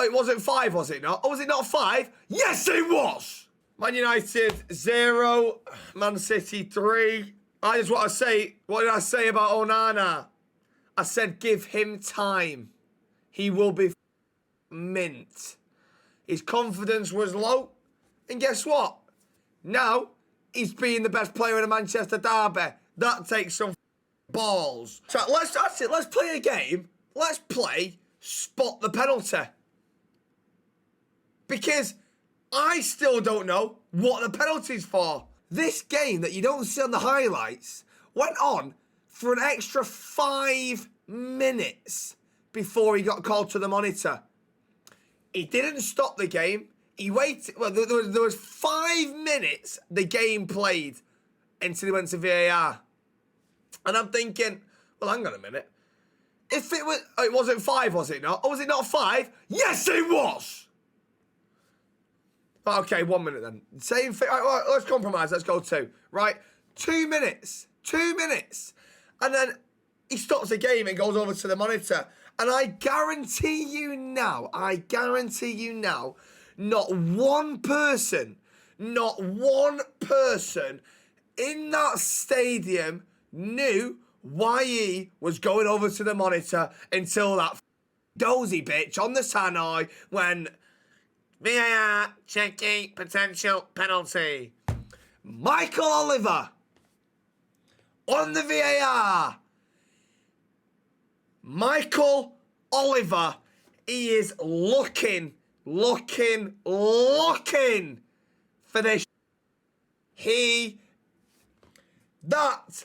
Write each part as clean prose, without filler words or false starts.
it wasn't 5, was it not? Oh, was it not 5? Yes, it was! Man United 0, Man City 3. I just want to say, what did I say about Onana? I said give him time. He will be mint. His confidence was low. And guess what? Now, he's being the best player in a Manchester derby. That takes some balls. So let's play a game. Let's play Spot the Penalty. Because I still don't know what the penalty's for. This game that you don't see on the highlights went on for an extra 5 minutes before he got called to the monitor. He didn't stop the game. He waited. Well, there was 5 minutes the game played until he went to VAR. And I'm thinking, well, hang on a minute. If it was, it wasn't 5, was it not? Or was it not 5? Yes, it was! Okay, 1 minute then. Same thing. Right, let's compromise. Let's go 2. Right? 2 minutes. 2 minutes. And then he stops the game and goes over to the monitor. And I guarantee you now, not one person in that stadium knew why he was going over to the monitor until that dozy bitch on the tannoy when VAR checking potential penalty. Michael Oliver on the VAR. Michael Oliver, he is looking for this. That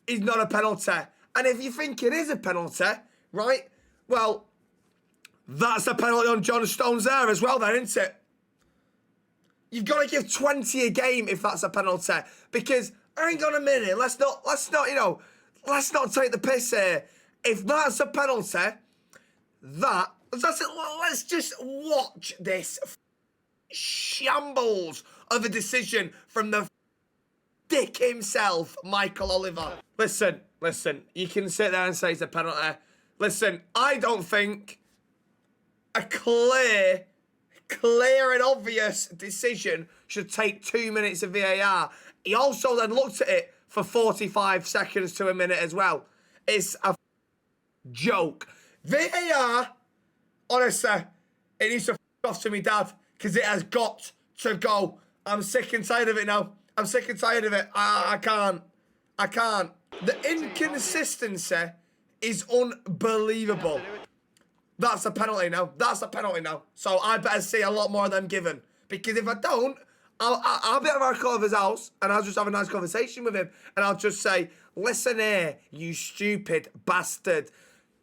is not a penalty. And if you think it is a penalty, right, well, that's a penalty on John Stones there as well then, isn't it? You've got to give 20 a game if that's a penalty. Because, hang on a minute, let's not take the piss here. If that's a penalty, let's just watch this shambles of a decision from the dick himself, Michael Oliver. Listen, you can sit there and say it's a penalty. Listen, I don't think a clear and obvious decision should take 2 minutes of VAR. He also then looked at it for 45 seconds to a minute as well. It's a joke. VAR, honestly, it needs to f off to me dad because it has got to go. I'm sick and tired of it now. I'm sick and tired of it. I can't. The inconsistency is unbelievable. That's a penalty now. So I better see a lot more of them given. Because if I don't, I'll be at Mark Oliver's house and I'll just have a nice conversation with him. And I'll just say, listen here, you stupid bastard.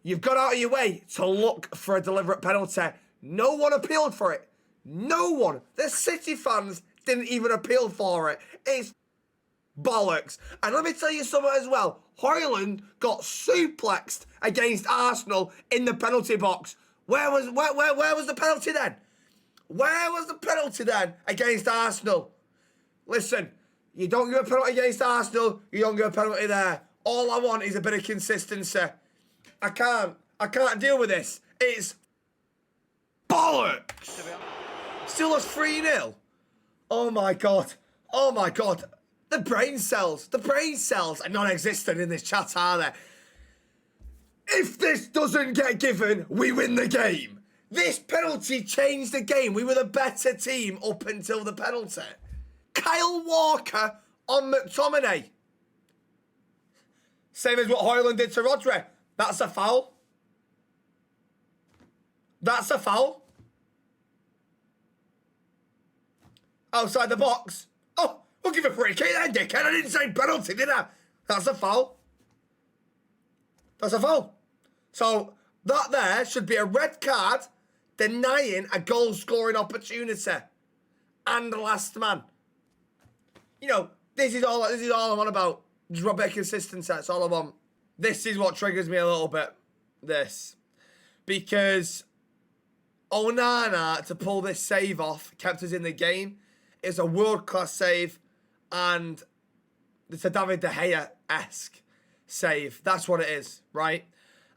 You've gone out of your way to look for a deliberate penalty. No one appealed for it. No one. The City fans didn't even appeal for it. It's bollocks. And let me tell you something as well. Højlund got suplexed against Arsenal in the penalty box. Where was the penalty then? Where was the penalty then against Arsenal? Listen, you don't give a penalty against Arsenal, you don't give a penalty there. All I want is a bit of consistency. I can't deal with this. It's bollocks. Still lost 3-0. Oh my God. The brain cells are non-existent in this chat, are they? If this doesn't get given, we win the game. This penalty changed the game. We were the better team up until the penalty. Kyle Walker on McTominay. Same as what Højlund did to Rodri. That's a foul. Outside the box. Oh, we'll give a free kick then, dickhead. I didn't say penalty, did I? That's a foul. So, that there should be a red card denying a goal-scoring opportunity. And the last man. You know, this is all I'm on about. Just a bit of consistency, that's all I want. This is what triggers me a little bit. This. Because Onana, to pull this save off, kept us in the game. It's a world-class save. And it's a David De Gea-esque save. That's what it is, right?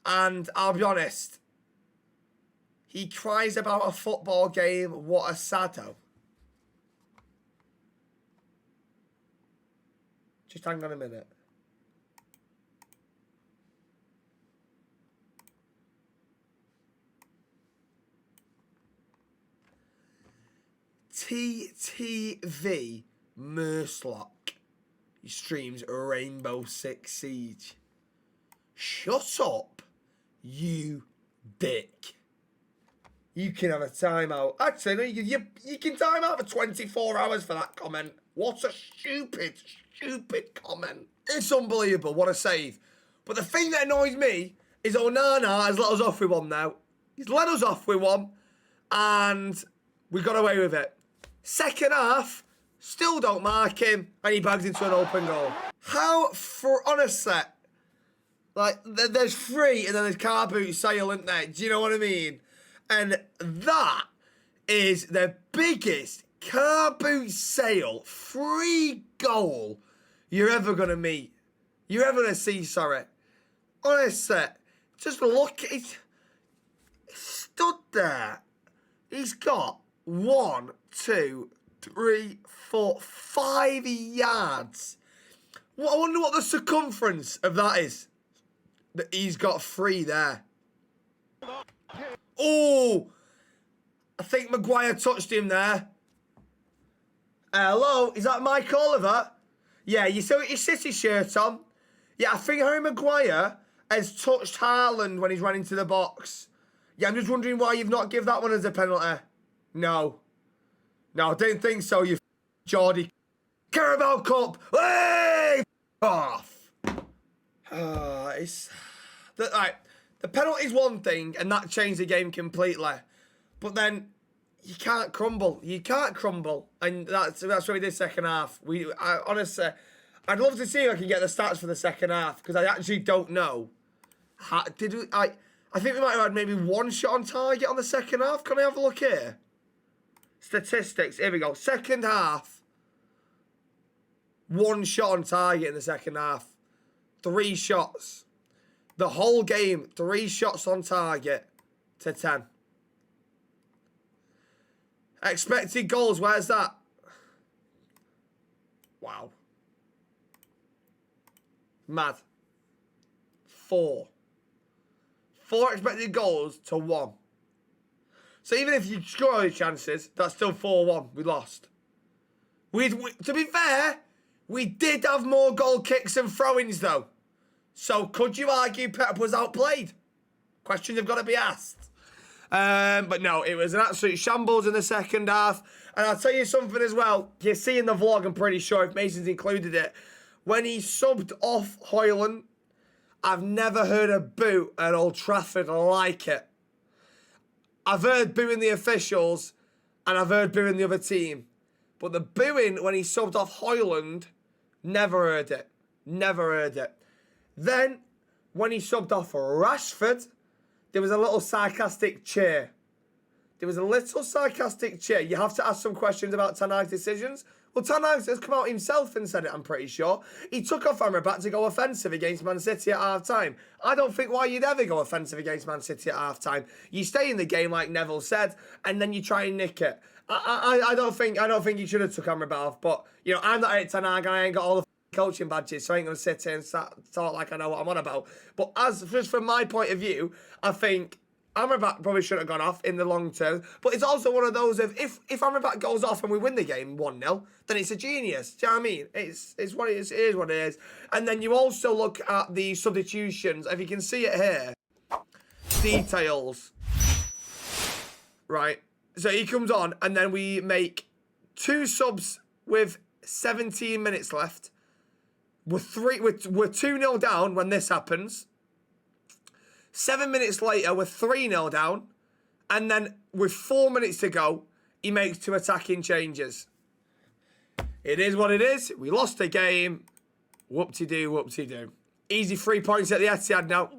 And I'll be honest. He cries about a football game. What a sado. Just hang on a minute. TTV Mercelock. He streams Rainbow Six Siege. Shut up, you dick. You can have a timeout. Actually, no, you can time out for 24 hours for that comment. What a stupid comment. It's unbelievable. What a save. But the thing that annoys me is Onana has let us off with one now. He's let us off with one. And we got away with it. Second half, still don't mark him. And he bags into an open goal. How, for honestly, like, there's free and then there's car boot sale, isn't there? Do you know what I mean? And that is the biggest car boot sale free goal you're ever going to meet. You're ever going to see, sorry. Honestly, just look at it. Stood there. He's got 1, 2, 3, 4, 5 yards. I wonder what the circumference of that is. That he's got 3 there. Oh, I think Maguire touched him there. Hello, is that Mike Oliver? Yeah, you still got your City shirt on. Yeah, I think Harry Maguire has touched Haaland when he's run into the box. Yeah, I'm just wondering why you've not given that one as a penalty. No, I didn't think so, you Geordie. Carabao Cup, hey! Off. Right. The penalty's one thing, and that changed the game completely. But then, you can't crumble. You can't crumble. And that's what we did second half. Honestly, I'd love to see if I can get the stats for the second half, because I actually don't know. I think we might have had maybe 1 shot on target on the second half. Can I have a look here? Statistics. Here we go. Second half. 1 shot on target in the second half. 3 shots. The whole game, 3 shots on target to 10. Expected goals, where's that? Wow. Mad. 4. 4 expected goals to 1. So even if you score all your chances, that's still 4-1. We lost. To be fair, we did have more goal kicks and throw-ins, though. So could you argue Pep was outplayed? Questions have got to be asked. But no, it was an absolute shambles in the second half. And I'll tell you something as well. You see in the vlog, I'm pretty sure, if Mason's included it, when he subbed off Højlund, I've never heard a boo at Old Trafford like it. I've heard booing the officials, and I've heard booing the other team. But the booing when he subbed off Højlund, never heard it. Never heard it. Then, when he subbed off Rashford, there was a little sarcastic cheer. There was a little sarcastic cheer. You have to ask some questions about Ten Hag's decisions. Well, Ten Hag has come out himself and said it, I'm pretty sure. He took off Amrabat to go offensive against Man City at half-time. I don't think why you'd ever go offensive against Man City at half-time. You stay in the game, like Neville said, and then you try and nick it. I don't think he should have took Amrabat off, but, you know, I'm not at Ten Hag, and I ain't got all the coaching badges, so I ain't going to sit here and talk like I know what I'm on about. But just from my point of view, I think Amrabat probably shouldn't have gone off in the long term. But it's also one of those of, if Amrabat goes off and we win the game 1-0, then it's a genius. Do you know what I mean? It's what it is. It is what it is. And then you also look at the substitutions. If you can see it here, details. Right. So he comes on, and then we make 2 subs with 17 minutes left. We're 2-0 down when this happens. 7 minutes later, we're 3-0 down. And then with 4 minutes to go, he makes 2 attacking changes. It is what it is. We lost the game. Whoop-de-doo, whoop-de-doo. Easy 3 points at the Etihad now.